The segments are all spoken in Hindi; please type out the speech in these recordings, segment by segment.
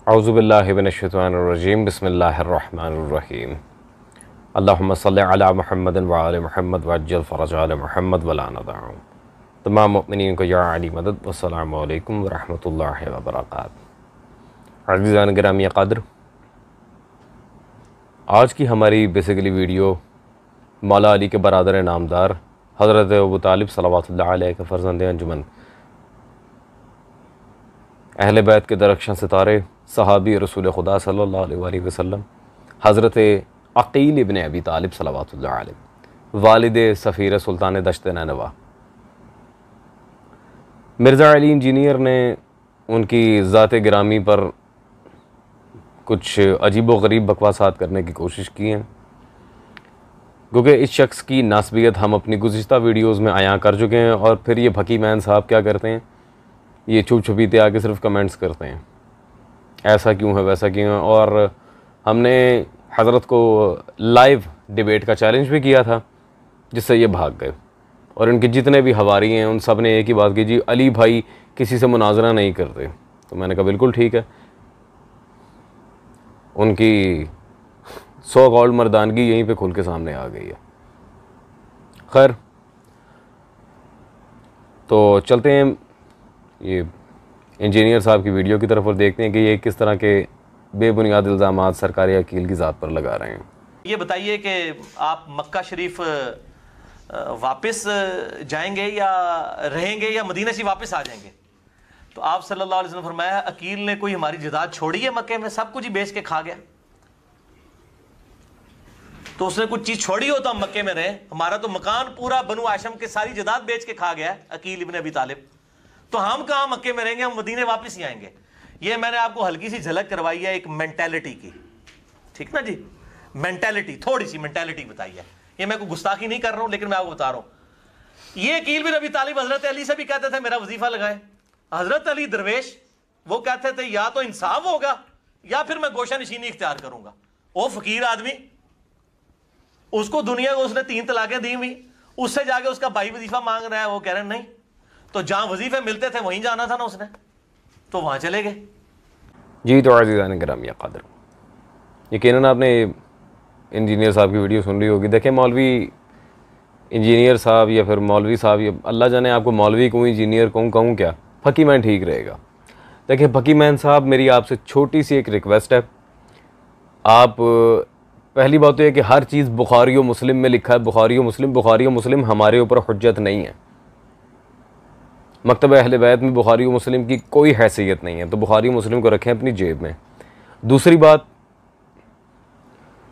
औज़ुबिल्लाहि मिनश्शैतानिर्रजीम बिस्मिल्लाहिर्रहमानिर्रहीम अल्लाहुम्मा सल्लि अला मुहम्मदिन व आलि मुहम्मद वअज्जिल फ़रज मुहम्मद वला नदअ। तमाम मुमिनीन को या अली मदद। वस्सलामु अलैकुम व रहमतुल्लाहि व बरकातहू। अज़ीज़ान गिरामी क़द्र, आज की हमारी बेसिकली वीडियो मौला अली के बरादर नामदार हज़रत अबू तालिब सल्लल्लाहु अलैहि के फ़र्ज़ंद अंजुमन, अहले बैत के दरख्शां सितारे, सहाबी रसूल खुदा सल्लल्लाहु अलैहि वसल्लम हज़रत अक़ील इब्न अबी तालिब सल्लल्लाहु अलैहि, वालिद सफ़ीर सुल्तान दश्त नैनवा, मिर्ज़ा अली इंजीनियर ने उनकी ज़ात गिरामी पर कुछ अजीब व गरीब बकवासात करने की कोशिश की हैं, क्योंकि इस शख्स की नास्बियत हम अपनी गुज़िश्ता वीडियोज़ में आया कर चुके हैं। और फिर ये फकी मैन साहब क्या करते हैं, ये छुप छुपीते आके सिर्फ कमेंट्स करते हैं, ऐसा क्यों है वैसा क्यों है। और हमने हज़रत को लाइव डिबेट का चैलेंज भी किया था, जिससे ये भाग गए। और इनके जितने भी हवारी हैं उन सब ने एक ही बात की, जी अली भाई किसी से मुनाजरा नहीं करते। तो मैंने कहा बिल्कुल ठीक है, उनकी सो कॉल्ड मर्दानगी यहीं पे खुल के सामने आ गई है। खैर, तो चलते हैं ये इंजीनियर साहब की वीडियो की तरफ और देखते हैं कि ये किस तरह के बेबुनियाद इल्ज़ामात सरकारी वकील की ज़ात पर लगा रहे हैं। ये बताइए कि आप मक्का शरीफ वापस जाएंगे या रहेंगे या मदीना से वापस आ जाएंगे? तो आप सल्लल्लाहु अलैहि वसल्लम फरमाया, अकील ने कोई हमारी जदाद छोड़ी है मक्के में? सब कुछ ही बेच के खा गया। तो उसने कुछ चीज छोड़ी हो तो हम मक्के में रहे। हमारा तो मकान पूरा बनु हाशिम के सारी जदाद बेच के खा गया है अकील इब्न अबी तालिब। तो हम कहाँ मक्के में रहेंगे, हम मदीने वापस ही आएंगे। ये मैंने आपको हल्की सी झलक करवाई है एक मेंटालिटी की, ठीक ना जी। मेंटालिटी, थोड़ी सी मेंटालिटी बताई है। ये मैं कोई गुस्ताखी नहीं कर रहा हूं, लेकिन मैं आपको बता रहा हूं। ये अकील बिन अबी तालिब हजरत अली से भी कहते थे मेरा वजीफा लगाए। हजरत अली दरवेश वो कहते थे या तो इंसाफ होगा या फिर मैं गोशा नशीनी इख्तियार करूंगा। वो फकीर आदमी, उसको दुनिया को उसने 3 तलाकें दी हुई, उससे जाके उसका भाई वजीफा मांग रहा है। वो कह रहे नहीं, तो जहां वजीफे मिलते थे वहीं जाना था ना उसने, तो वहां चले गए। जी, तो अज़ीज़ान गिरामी क़द्र, यकीनन आपने इंजीनियर साहब की वीडियो सुन ली होगी। देखें, मौलवी इंजीनियर साहब या फिर मौलवी साहब, या अल्लाह जाने आपको मौलवी कहूँ इंजीनियर कहूँ क्या, फ़की मैन ठीक रहेगा। देखिए फ़की मैन साहब, मेरी आपसे छोटी सी एक रिक्वेस्ट है। आप पहली बात तो यह कि हर चीज़ बुखारी और मुस्लिम में लिखा है, बुखारी और मुस्लिम हमारे ऊपर हुज्जत नहीं है। मकतब अहले बैत में बुखारी और मुस्लिम की कोई हैसियत नहीं है, तो बुखारी और मुस्लिम को रखें अपनी जेब में। दूसरी बात,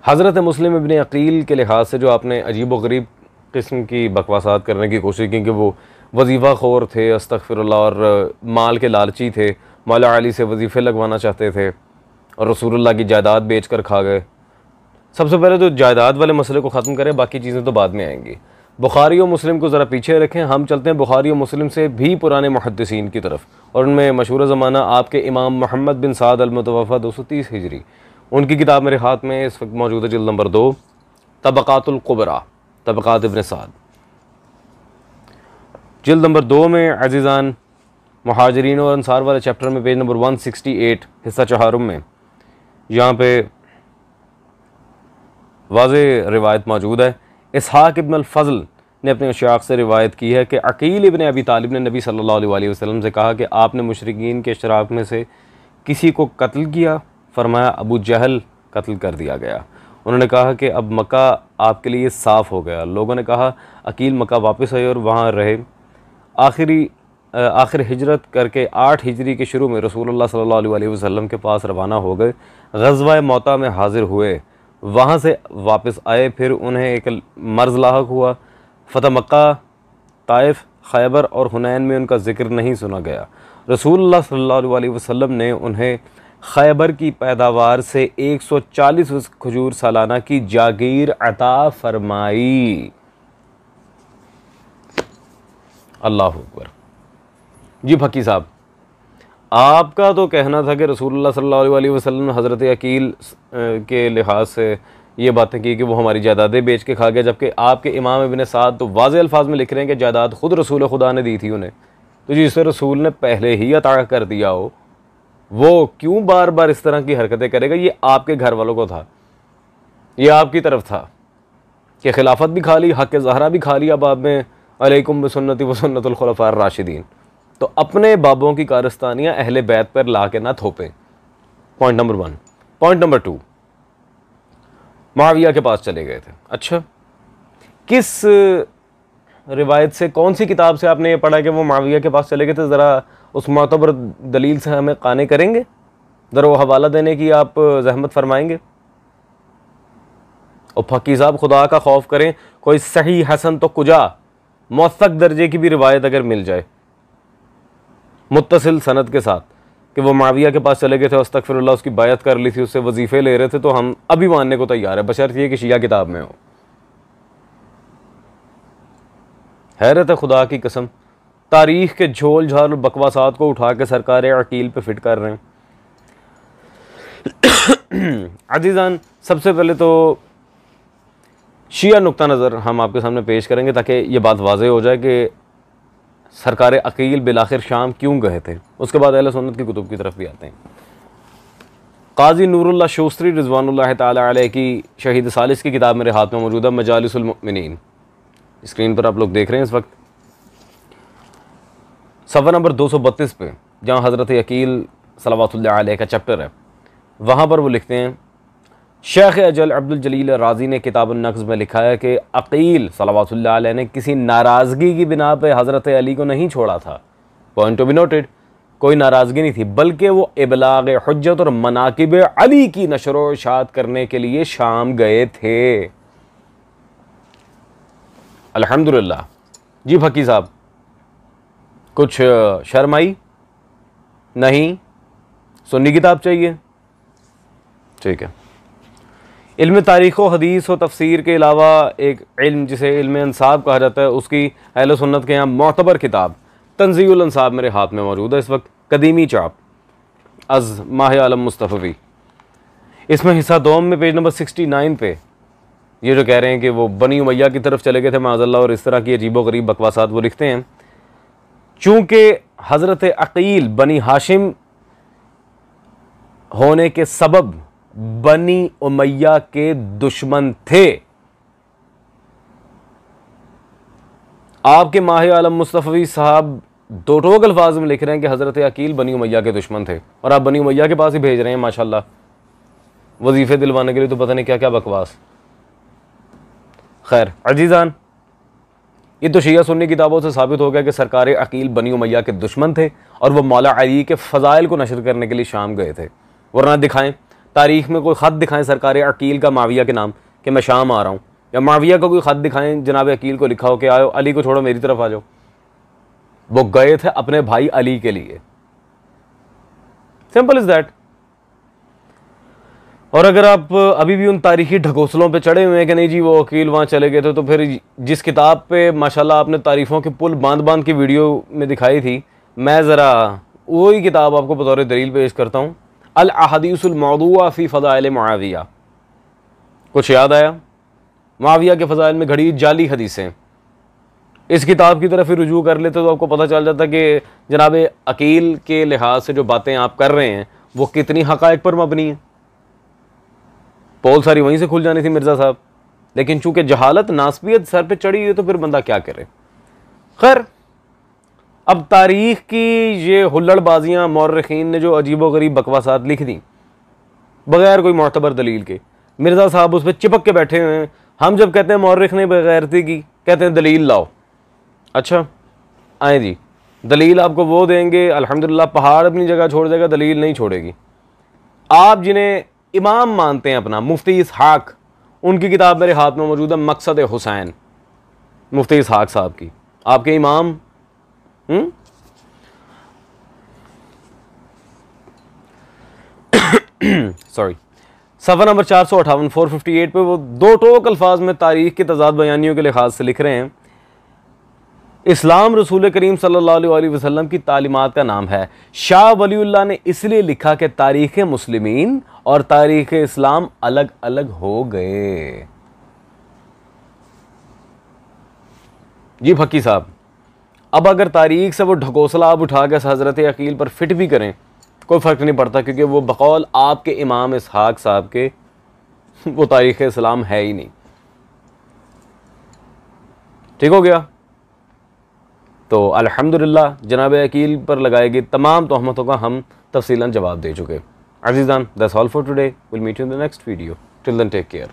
हज़रत मुस्लिम इब्न अक़ील के लिहाज से जो आपने अजीब व गरीब किस्म की बकवासात करने की कोशिश की कि वो वजीफ़ा खोर थे, अस्तग़फिरुल्लाह, और माल के लालची थे, मौला अली से वजीफ़े लगवाना चाहते थे और रसूलुल्लाह की जायदाद बेच कर खा गए। सबसे पहले तो जायदाद वाले मसले को ख़त्म करें, बाकी चीज़ें तो बाद में आएंगी। बुखारी और मुस्लिम को ज़रा पीछे रखें, हम चलते हैं बुखारी और मुस्लिम से भी पुराने मुहद्दिसीन की तरफ। और उनमें मशहूर ज़माना आपके इमाम मोहम्मद बिन साद अल-मुतवफ़ा 230 हिजरी, उनकी किताब मेरे हाथ में इस वक्त मौजूद है, जिल्द नंबर 2, तबक़ातुल कुबरा, तबक़ात इब्न साद, जिल्द नंबर 2 में अज़ीज़ान मुहाजिरीन और अंसार वाले चैप्टर में पेज नंबर 168 हिस्सा चहारुम में यहाँ पे वाज़े रिवायत मौजूद है। इसहाक़ इब्न अल-फ़ज़ल ने अपने अशाक़ से रिवायत की है कि अक़ील इब्न अबी तालिब ने नबी सल्लल्लाहु अलैहि वसल्लम से कहा कि आपने मुशरिकीन के शराब में से किसी को कत्ल किया? फरमाया अबू जहल कत्ल कर दिया गया। उन्होंने कहा कि अब मक्का आपके लिए साफ़ हो गया। लोगों ने कहा अक़ील मक्का वापस आए और वहाँ रहे। आखिर हिजरत करके 8 हिजरी के शुरू में रसूलुल्लाह सल्लल्लाहु अलैहि वसल्लम के पास रवाना हो गए, ग़ज़वा मौता में हाज़िर हुए, वहाँ से वापस आए। फिर उन्हें एक मर्ज़ लाहक हुआ। फ़तह मक्का, ताइफ़, खैबर और हुनैन में उनका ज़िक्र नहीं सुना गया। रसूलुल्लाह सल्लल्लाहु अलैहि वसल्लम ने उन्हें खैबर की पैदावार से 140 खजूर सालाना की जागीर अता फरमाई। अल्लाह अकबर। जी फ़की साहब, आपका तो कहना था कि रसूलुल्लाह सल्लल्लाहु अलैहि वसल्लम ने हज़रत अकील के लिहाज से ये बातें की कि वो हमारी जायदादें बेच के खा गया, जबकि आपके इमाम इब्न साद तो वाज़े अल्फाज में लिख रहे हैं कि जायदाद खुद रसूल खुदा ने दी थी उन्हें। तो जिसे रसूल ने पहले ही अता कर दिया हो वो क्यों बार बार इस तरह की हरकतें करेगा? ये आपके घर वालों को था, ये आपकी तरफ था कि खिलाफत भी खा ली, हक ज़हरा भी खा लिया बाब में, अलैकुम बिसुन्नती व सुन्नतुल खुलफाए राशिदीन। तो अपने बाबों की कारस्तानियाँ अहले बैत पर ला के ना थोपें। Point number 1। Point number 2, Muawiya के पास चले गए थे। अच्छा, किस रिवायत से, कौन सी किताब से आपने ये पढ़ा कि वो मुआविया के पास चले गए थे? ज़रा उस मोतबर दलील से हमें काने करेंगे? ज़रा वो हवाला देने की आप जहमत फरमाएंगे? और फ़कीह साहब खुदा का खौफ करें, कोई सही हसन तो कुजा मौसक दर्जे की भी रिवायत अगर मिल जाए मुत्तसिल सनद के साथ कि वो मुआविया के पास चले गए थे, अस्तगफिरुल्लाह, उसकी बायत कर ली थी, उससे वजीफ़े ले रहे थे, तो हम अभी मानने को तैयार है, बशर्त ये कि शिया किताब में हो। हैरत है खुदा की कसम, तारीख के झोल झाल और बकवासात को उठा के सरकार अकील पे फिट कर रहे हैं। अजीज़ान, सबसे पहले तो शिया नुक्ता नज़र हम आपके सामने पेश करेंगे ताकि ये बात वाज़ेह हो जाए कि सरकार अकील बिलाखिर शाम क्यों गए थे। उसके बाद अहले सुन्नत की कुतुब की तरफ भी आते हैं। काजी नूरुल्लाह शोस्तरी रिज़वानुल्लाह ताला अलैह की शहीद सालिस की किताब मेरे हाथ में मौजूद है, मजालिसुल मुमिनीन। स्क्रीन पर आप लोग देख रहे हैं इस वक्त, सफ़ा नंबर 232 पे, जहाँ हज़रत अकील सलवातुल्लाह अलैह का चैप्टर है, वहाँ पर वो लिखते हैं, शेख अजल अब्दुल जलील राज़ी ने किताब नक्ज़ में लिखा है कि अकील सलवातुल्लाह अलैह ने किसी नाराज़गी की बिना पे हज़रत अली को नहीं छोड़ा था। पॉइंट टू बी नोटेड, कोई नाराज़गी नहीं थी, बल्कि वो इबलाग हुज्जत और मनाकिब अली की नशर व इशाअत करने के लिए शाम गए थे। अल्हम्दुलिल्लाह। जी फ़कीह साहब, कुछ शर्म आई? नहीं, सुन्नी किताब चाहिए? ठीक है। इल्म तारीख़ व हदीस व तफसीर के अलावा एक इल्म जिसे इल्म अंसाब कहा जाता है, उसकी अहले सुन्नत के यहाँ मोतबर किताब तंज़ीउल अंसाब मेरे हाथ में मौजूद है इस वक्त, कदीमी चाप अज़ माह आलम मुस्तफ़वी। इसमें हिस्सा दोम में पेज नंबर 69 पे ये जो कह रहे हैं कि वो बनी उमैया की तरफ चले गए थे माज़अल्लाह और इस तरह की अजीबो गरीब बकवासात, वो लिखते हैं चूँकि हज़रत अकील बनी हाशिम होने के सबब बनी उमैया के दुश्मन थे, आपके माह आलम मुस्तफ़वी साहब दो टोक अल्फाज में लिख रहे हैं कि हज़रत अकील बनी उमैया के दुश्मन थे, और आप बनी उमैया के पास ही भेज रहे हैं माशाल्लाह वजीफ़े दिलवाने के लिए, तो पता नहीं क्या क्या बकवास। खैर अजीज़ान, ये तो शिया सुन्नी किताबों से साबित हो गया कि सरकार अकील बनी उमैया के दुश्मन थे और वह मौला अली के फ़ज़ाइल को नशर करने के लिए शाम गए थे। वरना दिखाएं, तारीख़ में कोई ख़त दिखाएं सरकार अकील का माविया के नाम कि मैं शाम आ रहा हूँ, या माविया का कोई ख़त दिखाएं जनाब अकील को लिखा हो कि आओ अली को छोड़ो मेरी तरफ आ जाओ। वो गए थे अपने भाई अली के लिए, सिंपल इज़ दैट। और अगर आप अभी भी उन तारीखी ढकोसलों पे चढ़े हुए हैं कि नहीं जी वो अकील वहाँ चले गए थे, तो फिर जिस किताब पे माशाल्लाह आपने तारीफ़ों के पुल बांध बांध की वीडियो में दिखाई थी, मैं ज़रा वही किताब आपको बतौर दलील पेश करता हूँ, अल अहादीसुल मौदूआ फ़ी फ़ज़ाइल मुआविया। कुछ याद आया? मुआविया के फ़ज़ाइल में घड़ी जाली हदीसें। इस किताब की तरफ ही रुजू कर लेते तो आपको पता चल जाता कि जनाब अकील के लिहाज से जो बातें आप कर रहे हैं वो कितनी हक़ाइक़ पर मबनी है। पोल सारी वहीं से खुल जानी थी मिर्ज़ा साहब, लेकिन चूंकि जहालत नास्बियत सर पे चढ़ी हुई है तो फिर बंदा क्या करे। खैर, अब तारीख़ की ये हुल्लड़बाजियाँ मौर्रिखीन ने जो अजीबो गरीब बकवासात लिख दी बग़ैर कोई मोतबर दलील के, मिर्ज़ा साहब उस पर चिपक के बैठे हुए हैं। हम जब कहते हैं मौर्रिख ने बेगैरती की, कहते हैं दलील लाओ। अच्छा आए जी, दलील आपको वो देंगे, अल्हम्दुलिल्लाह पहाड़ अपनी जगह छोड़ देगा, दलील नहीं छोड़ेगी। आप जिन्हें इमाम मानते हैं अपना, मुफ्ती इसहाक, उनकी किताब मेरे हाथ में मौजूद है मकसद हुसैन, मुफ्ती इसहाक साहब की, आपके इमाम। सॉरी, सफ़ा नंबर 458 458 पे वो दो टोक अल्फाज में तारीख़ की तज़ाद बयानियों के लिहाज से लिख रहे हैं, इस्लाम रसूल करीम सल्लल्लाहु अलैहि वसल्लम की तालीमात का नाम है। शाह वलीउल्लाह ने इसलिए लिखा कि तारीख़ मुस्लिमीन और तारीख़ इस्लाम अलग अलग हो गए। जी फ़कीह साहब, अब अगर तारीख़ से वो ढकोसला आप उठा के हज़रत अकील पर फिट भी करें कोई फ़र्क नहीं पड़ता, क्योंकि वो बकौल आपके इमाम इसहाक साहब के वो तारीख़ इस्लाम है ही नहीं। ठीक हो गया। तो अल्हम्दुलिल्लाह जनाब अकील पर लगाई गई तमाम तोहमतों का हम तफसीलन जवाब दे चुके। अज़ीज़ान, that's all for today. Will meet you in the next video. Till then take care.